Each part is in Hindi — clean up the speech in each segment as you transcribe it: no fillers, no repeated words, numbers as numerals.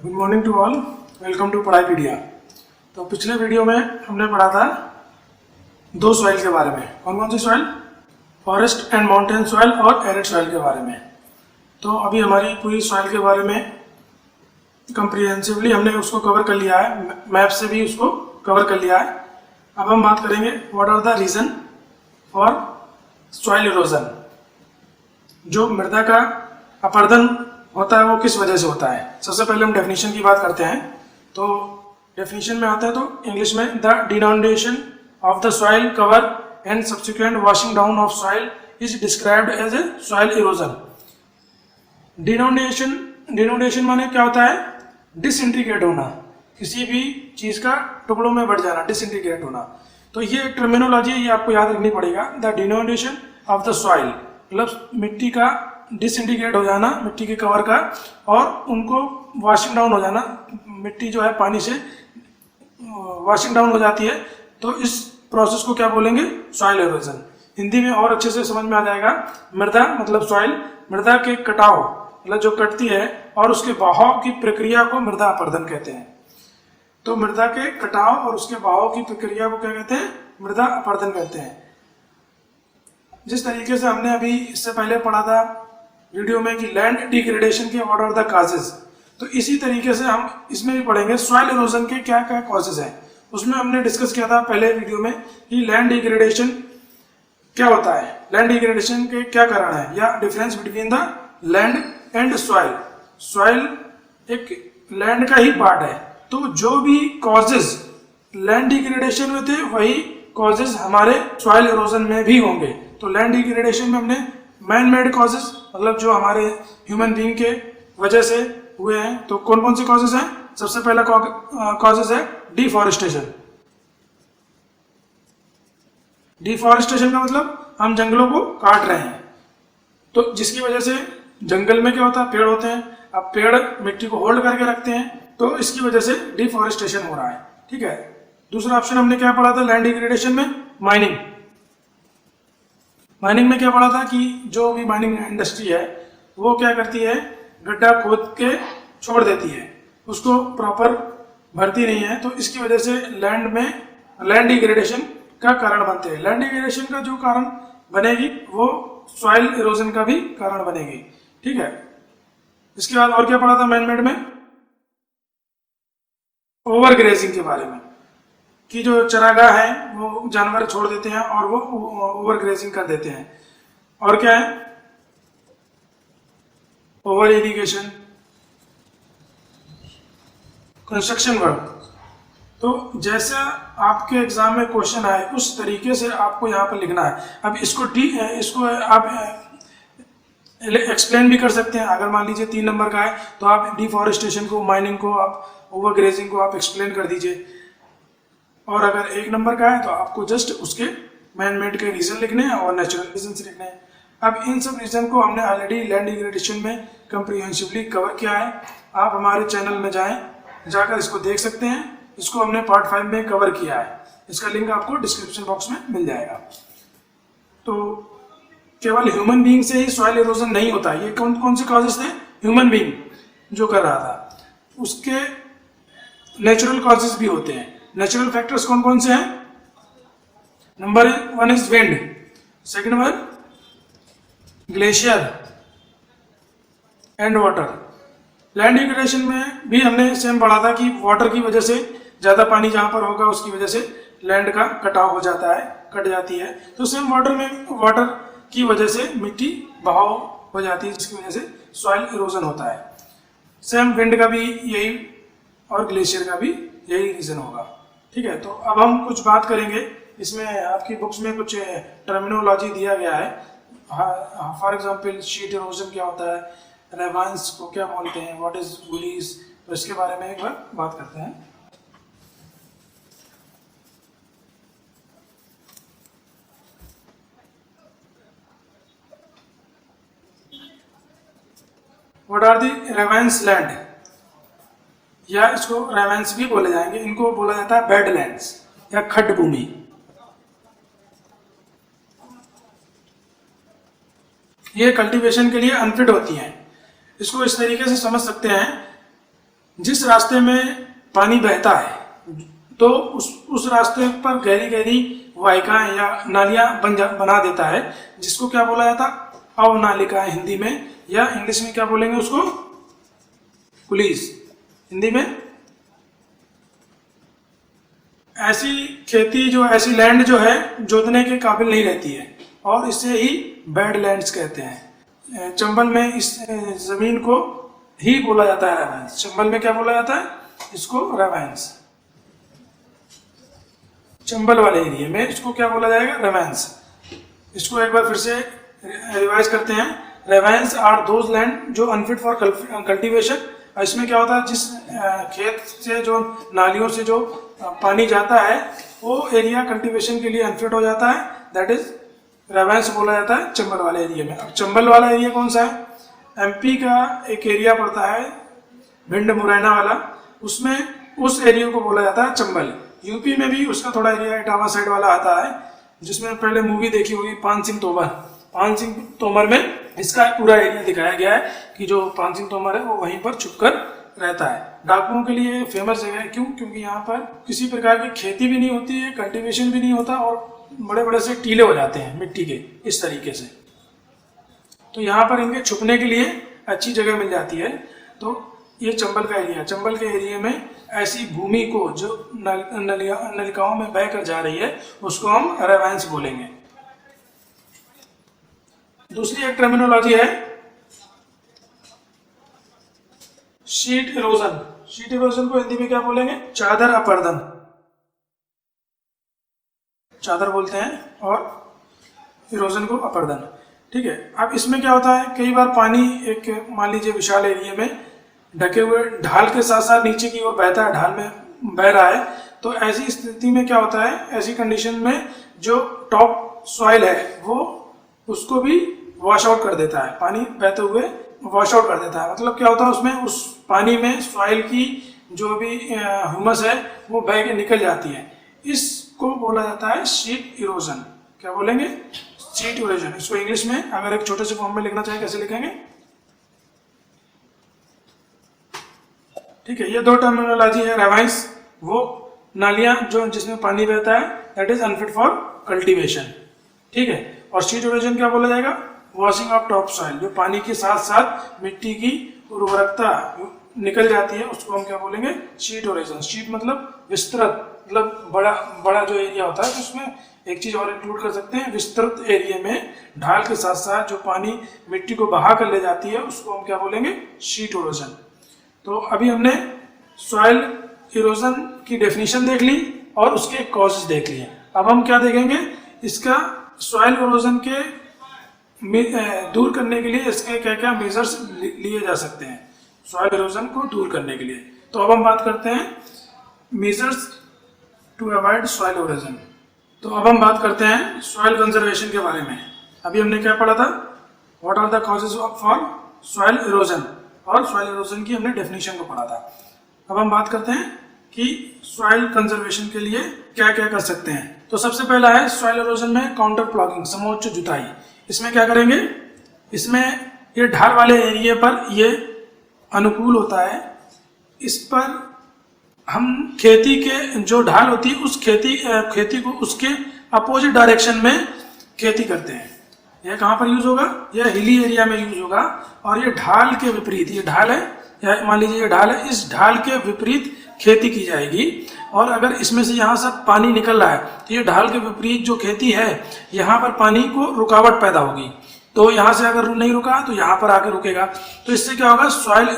Good morning to all, welcome to Padhaipedia. तो पिछले वीडियो में हमने पढ़ा था दो सॉइल के बारे में। कौन कौन सी soil? Forest and mountain soil और एरिड सॉइल के बारे में। तो अभी हमारी पूरी सॉइल के बारे में कंप्रिहेंसिवली हमने उसको कवर कर लिया है, मैप से भी उसको कवर कर लिया है। अब हम बात करेंगे what are the reason for soil erosion. जो मृदा का अपरदन होता है वो किस वजह से होता है। सबसे पहले हम डेफिनेशन की बात करते हैं। तो डेफिनेशन में आता है तो इंग्लिश में the denudation of the soil cover and subsequent washing down of soil is described as a soil erosion. Denudation माने क्या होता है? डिसइंटीग्रेट होना, किसी भी चीज का टुकड़ों में बढ़ जाना, डिसइंटीग्रेट होना। तो ये टर्मिनोलॉजी ये आपको याद रखनी पड़ेगा। The denudation of the soil मतलब मिट्टी का डिसइंटीग्रेट हो जाना, मिट्टी के कवर का, और उनको वॉशिंग डाउन हो जाना। मिट्टी जो है पानी से वॉशिंग डाउन हो जाती है, तो इस प्रोसेस को क्या बोलेंगे? Soil erosion. हिंदी में और अच्छे से समझ में आ जाएगा। मृदा मतलब सॉइल, मृदा के कटाव मतलब जो कटती है और उसके बहाव की प्रक्रिया को मृदा अपरदन कहते हैं। तो मृदा के कटाव और उसके बहाव की प्रक्रिया को क्या कहते हैं? मृदा अपरदन कहते हैं। जिस तरीके से हमने अभी इससे पहले पढ़ा था वीडियो में कि लैंड डिग्रेडेशन के व्हाट आर द कॉजेज, तो इसी तरीके से हम इसमें भी पढ़ेंगे सॉइल इरोजन के क्या क्या कॉजेज हैं। उसमें हमने डिस्कस किया था पहले वीडियो में कि लैंड डिग्रेडेशन क्या होता है, लैंड डिग्रेडेशन के क्या कारण है, या difference between the land and soil. Soil एक लैंड का ही पार्ट है, तो जो भी कॉजेज लैंड डिग्रेडेशन में थे वही कॉजेज हमारे सॉइल इरोजन में भी होंगे। तो लैंड डिग्रेडेशन में हमने मैन मेड कॉजेज मतलब जो हमारे ह्यूमन बीइंग के वजह से हुए हैं। तो कौन कौन से कॉजेज हैं? सबसे पहला कॉजेज है डिफॉरेस्टेशन। डिफॉरेस्टेशन का मतलब हम जंगलों को काट रहे हैं, तो जिसकी वजह से जंगल में क्या होता है? पेड़ होते हैं। अब पेड़ मिट्टी को होल्ड करके रखते हैं, तो इसकी वजह से डिफॉरेस्टेशन हो रहा है। ठीक है। दूसरा ऑप्शन हमने क्या पढ़ा था लैंड डिग्रेडेशन में? माइनिंग। माइनिंग में क्या पढ़ा था कि जो भी माइनिंग इंडस्ट्री है वो क्या करती है? गड्ढा खोद के छोड़ देती है, उसको प्रॉपर भरती नहीं है, तो इसकी वजह से लैंड में लैंड डिग्रेडेशन का कारण बनते हैं। लैंड डिग्रेडेशन का जो कारण बनेगी वो सॉइल इरोजन का भी कारण बनेगी। ठीक है। इसके बाद और क्या पढ़ा था मैन मेड में? ओवर ग्रेजिंग के बारे में, कि जो चरागाह है वो जानवर छोड़ देते हैं और वो ओवर ग्रेजिंग कर देते हैं। और क्या है? Over irrigation, construction work. तो जैसा आपके एग्जाम में क्वेश्चन आए उस तरीके से आपको यहाँ पर लिखना है। अब इसको आप एक्सप्लेन भी कर सकते हैं। अगर मान लीजिए 3 नंबर का है तो आप डिफॉरेस्टेशन को, माइनिंग को, आप ओवर ग्रेजिंग को आप एक्सप्लेन कर दीजिए। और अगर 1 नंबर का है तो आपको जस्ट उसके मैन मेड के रीजन लिखने हैं और नेचुरल रीजन लिखने हैं। अब इन सब रीजन को हमने ऑलरेडी लैंड डिग्रेडेशन में कंप्रिहेंसिवली कवर किया है। आप हमारे चैनल में जाकर इसको देख सकते हैं। इसको हमने पार्ट 5 में कवर किया है, इसका लिंक आपको डिस्क्रिप्शन बॉक्स में मिल जाएगा। तो केवल ह्यूमन बीइंग से ही सॉइल इरोजन नहीं होता। ये कौन कौन से कॉजेज थे? ह्यूमन बीइंग जो कर रहा था, उसके नेचुरल कॉजेज भी होते हैं। नेचुरल फैक्टर्स कौन कौन से हैं? Number 1 is wind, second one glacier and water. Land degradation में भी हमने सेम पढ़ा था कि वाटर की वजह से, ज्यादा पानी जहां पर होगा उसकी वजह से लैंड का कटाव हो जाता है, कट जाती है। तो सेम वाटर की वजह से मिट्टी बहाव हो जाती है, जिसकी वजह से सॉइल इरोजन होता है। सेम विंड का भी यही और ग्लेशियर का भी यही रीजन होगा। ठीक है। तो अब हम कुछ बात करेंगे। इसमें आपकी बुक्स में कुछ टर्मिनोलॉजी दिया गया है। फॉर एग्जांपल शीट इरोजन क्या होता है, रेवांस को क्या बोलते हैं, व्हाट इज गुलीज, तो इसके बारे में एक बार बात करते हैं। व्हाट आर दी रेवांस लैंड, या इसको रेवेंस भी बोले जाएंगे। इनको बोला जाता है बेडलैंड्स या खड्ड भूमि। ये कल्टीवेशन के लिए अनफिट होती हैं। इसको इस तरीके से समझ सकते हैं, जिस रास्ते में पानी बहता है तो उस रास्ते पर गहरी गहरी वाहिकाएं या नालियां बना देता है, जिसको क्या बोला जाता, अवनालिकाएं हिंदी में, या इंग्लिश में क्या बोलेंगे उसको, पुलिस हिंदी में। ऐसी खेती जो ऐसी लैंड जो है जोतने के काबिल नहीं रहती है और इसे ही बैड लैंड्स कहते हैं। चंबल में इस जमीन को ही बोला जाता है रेवेंस। चंबल में क्या बोला जाता है इसको, रेवेंस। चंबल वाले एरिया में इसको क्या बोला जाएगा, रेवेंस। इसको एक बार फिर से रिवाइज करते हैं। रेवेंस आर दोज लैंड जो अनफिट फॉर कल्टीवेशन। इसमें क्या होता है, जिस खेत से जो नालियों से जो पानी जाता है वो एरिया कल्टीवेशन के लिए अनफिट हो जाता है, दैट इज रेवेंस बोला जाता है चंबल वाले एरिया में। अब चंबल वाला एरिया कौन सा है, एमपी का एक एरिया पड़ता है भिंड मुरैना वाला, उसमें उस एरिया को बोला जाता है चंबल। यूपी में भी उसका थोड़ा एरिया इटावा साइड वाला आता है, जिसमें पहले मूवी देखी होगी पान सिंह तोमर। पान सिंह तोमर में इसका पूरा एरिया दिखाया गया है कि जो पान सिंह तोमर है वो वहीं पर छुपकर रहता है। डाकुओं के लिए फेमस जगह है, क्यों, क्योंकि यहाँ पर किसी प्रकार की खेती भी नहीं होती है, कल्टीवेशन भी नहीं होता और बड़े बड़े से टीले हो जाते हैं मिट्टी के इस तरीके से। तो यहाँ पर इनके छुपने के लिए अच्छी जगह मिल जाती है। तो ये चंबल का एरिया, चंबल के एरिया में ऐसी भूमि को जो नलिकाओं में बह कर जा रही है उसको हम रेवेंस बोलेंगे। दूसरी एक टर्मिनोलॉजी है शीट इरोजन। शीट इरोजन को हिंदी में क्या बोलेंगे, चादर अपर्दन, चादर बोलते हैं और इरोजन को अपर्दन। ठीक है, अब इसमें क्या होता है, कई बार पानी एक मान लीजिए विशाल एरिया में ढके हुए ढाल के साथ साथ नीचे की ओर बहता है, ढाल में बह रहा है, तो ऐसी स्थिति में क्या होता है, ऐसी कंडीशन में जो टॉप सॉइल है वो उसको भी वॉश आउट कर देता है, पानी बहते हुए वॉश आउट कर देता है। मतलब क्या होता है, उसमें उस पानी में सॉइल की जो भी ह्यूमस है वो बह के निकल जाती है। इसको बोला जाता है शीट इरोजन। क्या बोलेंगे, शीट इरोजन। इसको इंग्लिश में अगर एक छोटे से फॉर्म में लिखना चाहे कैसे लिखेंगे, ठीक है। ये दो टर्मिनोलॉजी है, रेवेंस वो नालियां जो जिसमें पानी बहता है that is unfit for cultivation, ठीक है। और शीट इरोजन क्या बोला जाएगा, वॉशिंग ऑफ टॉप सॉइल, जो पानी के साथ साथ मिट्टी की उर्वरकता निकल जाती है उसको हम क्या बोलेंगे, शीट इरोजन। शीट मतलब विस्तृत, मतलब बड़ा जो एरिया होता है, उसमें एक चीज और इंक्लूड कर सकते हैं, विस्तृत एरिया में ढाल के साथ साथ जो पानी मिट्टी को बहा कर ले जाती है उसको हम क्या बोलेंगे, शीट इरोजन। तो अभी हमने सॉइल इरोजन की डेफिनेशन देख ली और उसके कॉजेज देख लिए। अब हम क्या देखेंगे, इसका सॉइल इरोजन के दूर करने के लिए इसके क्या क्या मेजर्स लिए जा सकते हैं सॉइल इरोजन को दूर करने के लिए। तो अब हम बात करते हैं measures to avoid soil erosion. तो अब हम बात करते हैं सॉइल कंजर्वेशन के बारे में। अभी हमने क्या पढ़ा था, what are the causes for soil erosion, और सॉइल इरोजन की हमने डेफिनेशन को पढ़ा था। अब हम बात करते हैं कि सॉइल कंजर्वेशन के लिए क्या क्या कर सकते हैं। तो सबसे पहला है सॉइल इरोजन में काउंटर प्लॉगिंग, समोच्च जुताई। इसमें क्या करेंगे, इसमें ये ढाल वाले एरिया पर ये अनुकूल होता है, इस पर हम खेती के जो ढाल होती है उस खेती को उसके अपोजिट डायरेक्शन में खेती करते हैं। यह कहाँ पर यूज होगा, यह हिली एरिया में यूज होगा। और ये ढाल के विपरीत, ये ढाल है, या मान लीजिए ये ढाल है, इस ढाल के विपरीत खेती की जाएगी। और अगर इसमें से यहाँ से पानी निकल रहा है तो ये ढाल के विपरीत जो खेती है यहाँ पर पानी को रुकावट पैदा होगी। तो यहाँ से अगर नहीं रुका तो यहाँ पर आके रुकेगा। तो इससे क्या होगा, सॉइल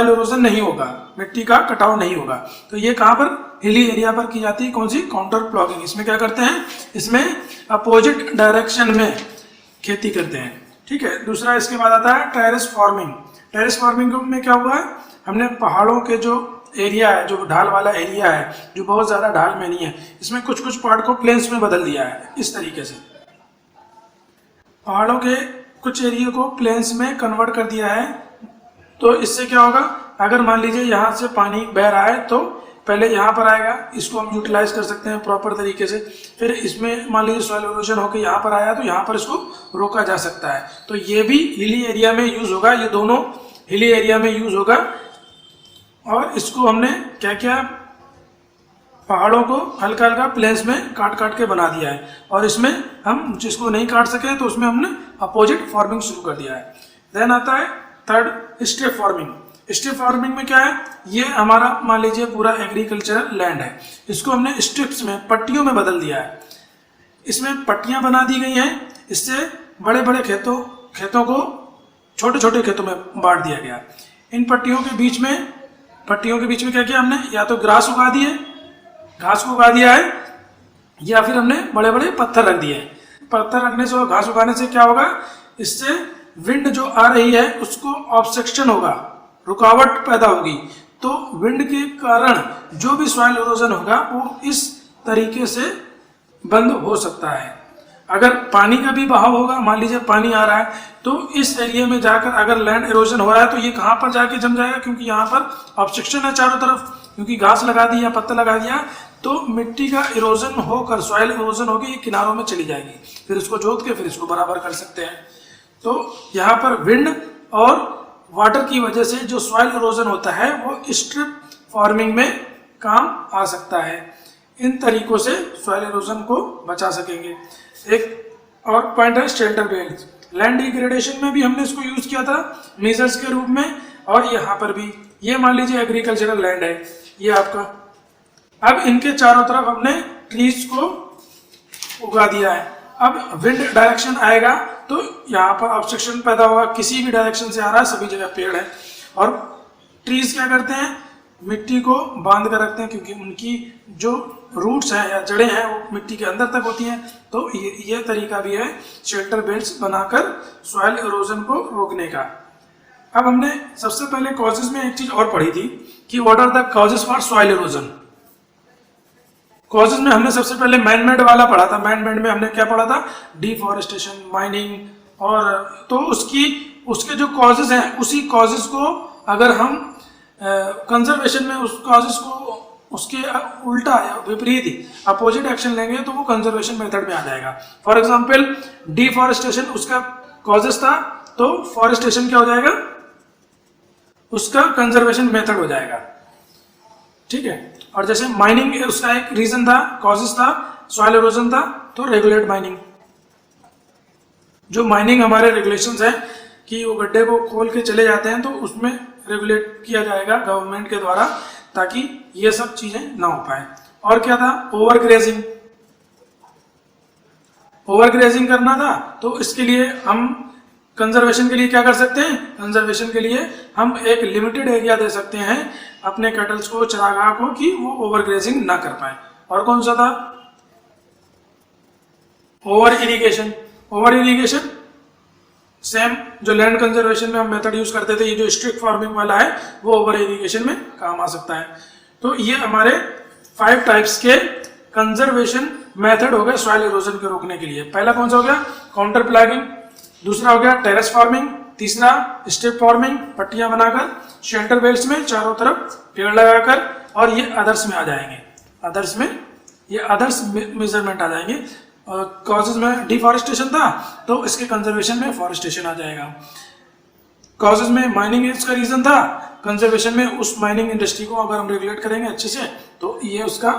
इरोजन नहीं होगा, मिट्टी का कटाव नहीं होगा। तो ये कहाँ पर, हिली एरिया पर की जाती है, कौन सी, काउंटर प्लॉगिंग। इसमें क्या करते हैं, इसमें अपोजिट डायरेक्शन में खेती करते हैं, ठीक है। दूसरा इसके बाद आता है टेरेस फार्मिंग। टेरेस फार्मिंग में क्या हुआ है, हमने पहाड़ों के जो एरिया है, जो ढाल वाला एरिया है, जो बहुत ज्यादा ढाल में नहीं है, इसमें कुछ कुछ पार्ट को प्लेन्स में बदल दिया है। इस तरीके से पहाड़ों के कुछ एरिया को प्लेन्स में कन्वर्ट कर दिया है। तो इससे क्या होगा, अगर मान लीजिए यहाँ से पानी बह रहा है तो पहले यहाँ पर आएगा, इसको हम यूटिलाइज कर सकते हैं प्रॉपर तरीके से। फिर इसमें मान लीजिए सॉइल इरोजन होकर यहाँ पर आया तो यहाँ पर इसको रोका जा सकता है। तो ये भी हिली एरिया में यूज होगा। ये दोनों हिली एरिया में यूज होगा। और इसको हमने क्या क्या पहाड़ों को हल्का हल्का प्लेन्स में काट काट के बना दिया है, और इसमें हम जिसको नहीं काट सके तो उसमें हमने अपोजिट फार्मिंग शुरू कर दिया है। देन आता है third strip farming. Strip farming में क्या है, ये हमारा मान लीजिए पूरा एग्रीकल्चरल लैंड है, इसको हमने स्ट्रिप्स में पट्टियों में बदल दिया है। इसमें पट्टियां बना दी गई हैं, इससे बड़े बड़े खेतों को छोटे छोटे खेतों में बांट दिया गया। इन पट्टियों के बीच में क्या किया हमने, या तो घास उगा को उगा दिया है, या फिर हमने बड़े बड़े पत्थर रख दिए हैं। पत्थर रखने से और घास उगाने से क्या होगा, इससे विंड जो आ रही है उसको ऑब्स्ट्रक्शन होगा, रुकावट पैदा होगी। तो विंड के कारण जो भी सॉइल इरोजन होगा वो इस तरीके से बंद हो सकता है। अगर पानी का भी बहाव होगा, मान लीजिए पानी आ रहा है, तो इस एरिया में जाकर अगर लैंड इरोजन हो रहा है तो ये कहाँ पर जाके जम जाएगा, क्योंकि यहाँ पर ऑब्स्ट्रक्शन है चारों तरफ, क्योंकि घास लगा दी या पत्ता लगा दिया, तो मिट्टी का इरोजन होकर सॉइल इरोजन होकर ये किनारों में चली जाएगी, फिर इसको जोत के फिर इसको बराबर कर सकते हैं। तो यहाँ पर विंड और वाटर की वजह से जो सॉइल इरोजन होता है वो स्ट्रिप फार्मिंग में काम आ सकता है। इन तरीकों से सॉइल इरोजन को बचा सकेंगे। एक और पॉइंट है शेल्टर बेल्ट। लैंड डिग्रेडेशन में भी हमने इसको यूज किया था मेजर्स के रूप में, और यहाँ पर भी। ये मान लीजिए एग्रीकल्चरल लैंड है ये आपका, अब इनके चारों तरफ हमने ट्रीज को उगा दिया है। अब विंड डायरेक्शन आएगा तो यहाँ पर ऑब्स्ट्रक्शन पैदा होगा, किसी भी डायरेक्शन से आ रहा है, सभी जगह पेड़ है। और ट्रीज क्या करते हैं, मिट्टी को बांध कर रखते हैं, क्योंकि उनकी जो रूट्स हैं या जड़ें हैं वो मिट्टी के अंदर तक होती हैं। तो ये तरीका भी है शेल्टर बेल्ट्स बनाकर सॉइल इरोजन को रोकने का। अब हमने सबसे पहले कॉजेज में एक चीज और पढ़ी थी कि what are the causes for soil erosion. Causes में हमने सबसे पहले मैन मेड वाला पढ़ा था। मैन मेड में हमने क्या पढ़ा था, डिफॉरेस्टेशन, माइनिंग, और तो उसके जो कॉजेज हैं उसी कॉजेज को अगर हम कंजर्वेशन में उस कॉजेज को उसके उल्टा या विपरीत अपोजिट एक्शन लेंगे तो वो कंजर्वेशन मेथड में आ जाएगा। फॉर एग्जांपल डिफॉरेस्टेशन उसका कॉजेज था, तो फॉरेस्टेशन क्या हो जाएगा, उसका कंजर्वेशन मेथड हो जाएगा। ठीक है। और जैसे माइनिंग उसका एक रीजन था, कॉजेज था, सॉइल इरोजन था, तो रेगुलेट माइनिंग। जो माइनिंग हमारे रेगुलेशंस हैं कि वो गड्ढे को खोल के चले जाते हैं, तो उसमें रेगुलेट किया जाएगा गवर्नमेंट के द्वारा, ताकि ये सब चीजें ना हो पाए। और क्या था, ओवर ग्रेजिंग। ओवर ग्रेजिंग करना था, तो इसके लिए हम कंजर्वेशन के लिए क्या कर सकते हैं, कंजर्वेशन के लिए हम एक लिमिटेड एरिया दे सकते हैं अपने कैटल्स को, चरागाह को, कि वो ओवर ग्रेजिंग ना कर पाए। और कौन सा था, over irrigation. Over irrigation same जो लैंड कंजर्वेशन में हम मेथड यूज करते थे, ये जो स्ट्रिक्ट फार्मिंग वाला है वो ओवर इरिगेशन में काम आ सकता है। तो ये हमारे 5 टाइप्स के कंजर्वेशन मेथड हो गए सॉइल इरोजन के रोकने के लिए। पहला कौन सा हो गया, काउंटर प्लागिंग। दूसरा हो गया टेरेस फार्मिंग। तीसरा स्ट्रिप फार्मिंग, पट्टियां बनाकर शेल्टर बेल्ट्स में चारों तरफ पेड़ लगाकर। और ये अदर्स में आ जाएंगे, अदर्स में ये अदर्स मेजरमेंट आ जाएंगे। कॉजेज में डिफॉरेस्टेशन था, तो इसके कंजर्वेशन में फॉरेस्टेशन आ जाएगा। कॉजेज में माइनिंग इसका रीजन था, कंजर्वेशन में उस माइनिंग इंडस्ट्री को अगर हम रेगुलेट करेंगे अच्छे से तो ये उसका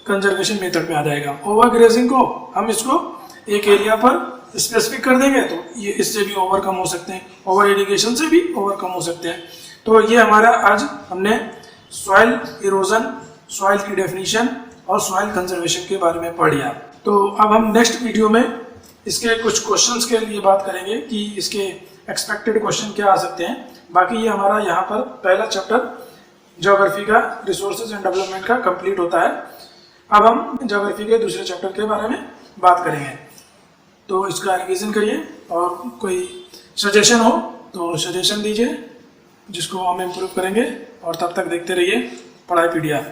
कंजर्वेशन मेथड में आ जाएगा। ओवर ग्रेजिंग को हम इसको एक एरिया पर स्पेसिफिक कर देंगे तो ये इससे भी ओवरकम हो सकते हैं, ओवर इरिगेशन से भी ओवरकम हो सकते हैं। तो ये हमारा आज हमने सॉइल इरोजन, सॉइल की डेफिनेशन और सॉइल कंजर्वेशन के बारे में पढ़ लिया। तो अब हम नेक्स्ट वीडियो में इसके कुछ क्वेश्चंस के लिए बात करेंगे कि इसके एक्सपेक्टेड क्वेश्चन क्या आ सकते हैं। बाकी ये हमारा यहाँ पर पहला चैप्टर ज्योग्राफी का रिसोर्सेज एंड डेवलपमेंट का कंप्लीट होता है। अब हम ज्योग्राफी के दूसरे चैप्टर के बारे में बात करेंगे। तो इसका रिवीजन करिए, और कोई सजेशन हो तो सजेशन दीजिए जिसको हम इम्प्रूव करेंगे। और तब तक देखते रहिए पढ़ाई पीडिया।